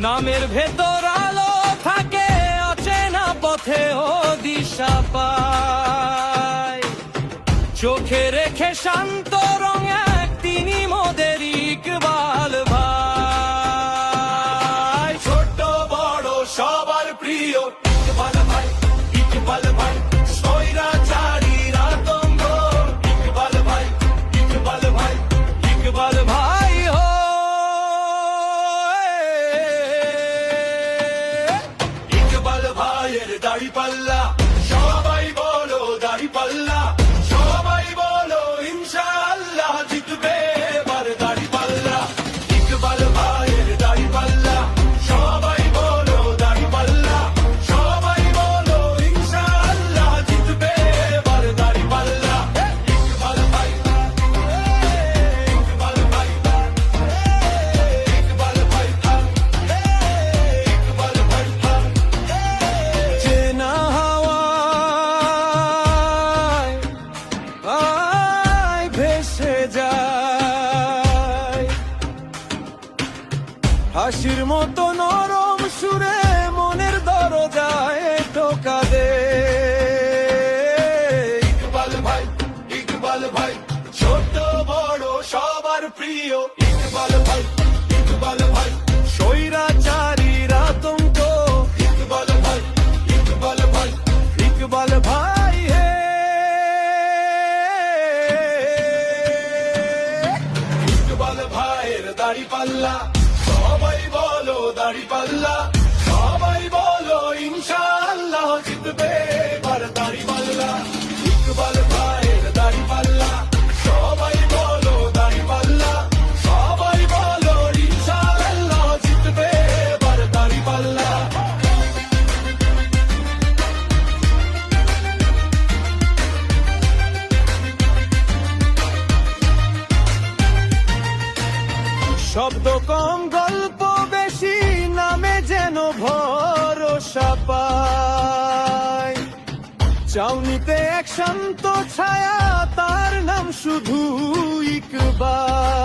নামের ভেতর আলো থাকে, অচেনা পথে ও দিশা পায়। চোখে রেখে শান্ত রং এক, তিনি মোদের ইকবাল ভাই। ছোট বড় সবার প্রিয় ইকবাল ভাই, ইকবাল ভাই। স্বৈরাচারীর আতঙ্ক ইকবাল ভাই, ইকবাল ভাই, ইকবাল ভাই হো। ইকবাল ভাইয়ের দাড়ি পাল্লা, সবাই বলো দাড়ি পাল্লা। সবাই বলো ইনশাআল্লাহ জিতবে এবার দাড়ি পাল্লা। ইকবাল ভাইয়ের দাড়ি পাল্লা, সবাই বলো দাড়ি পাল্লা। সবাই বলো ইনশাআল্লাহ জিতবে এবার দাড়ি পাল্লা। ইকবাল ভাই, ইকবাল ভাই, ইকবাল ভাই, ইকবাল ভাই। চেনা হাওয়ায় ভেসে যায়, হাসির মতো নরম সুরে মনের দরজায় টোকা দে। ইকবাল ভাই, ইকবাল ভাই। ছোট বড় সবার প্রিয় ইকবাল ভাই, ইকবাল ভাই। স্বৈরাচারীর আতঙ্ক ইকবাল ভাই, ইকবাল ভাই, ইকবাল ভাই হে। ইকবাল ভাইয়ের দাড়ি পাল্লা, সবাই বলো দাড়ি পাল্লা। সবাই বলো ইনশাআল্লাহ জিতবে এবার দাড়ি পাল্লা। ইকবাল ভাইয়ের দাড়ি পাল্লা, সবাই বলো দাড়ি পাল্লা। সবাই বলো ইনশাআল্লাহ জিতবে এবার দাড়ি পাল্লা। শব্দ কম গল্প বেশি, নামে যেন ভরসা পায়। চাউনিতে এক শান্ত ছায়া, তার নাম শুধু ইকবাল।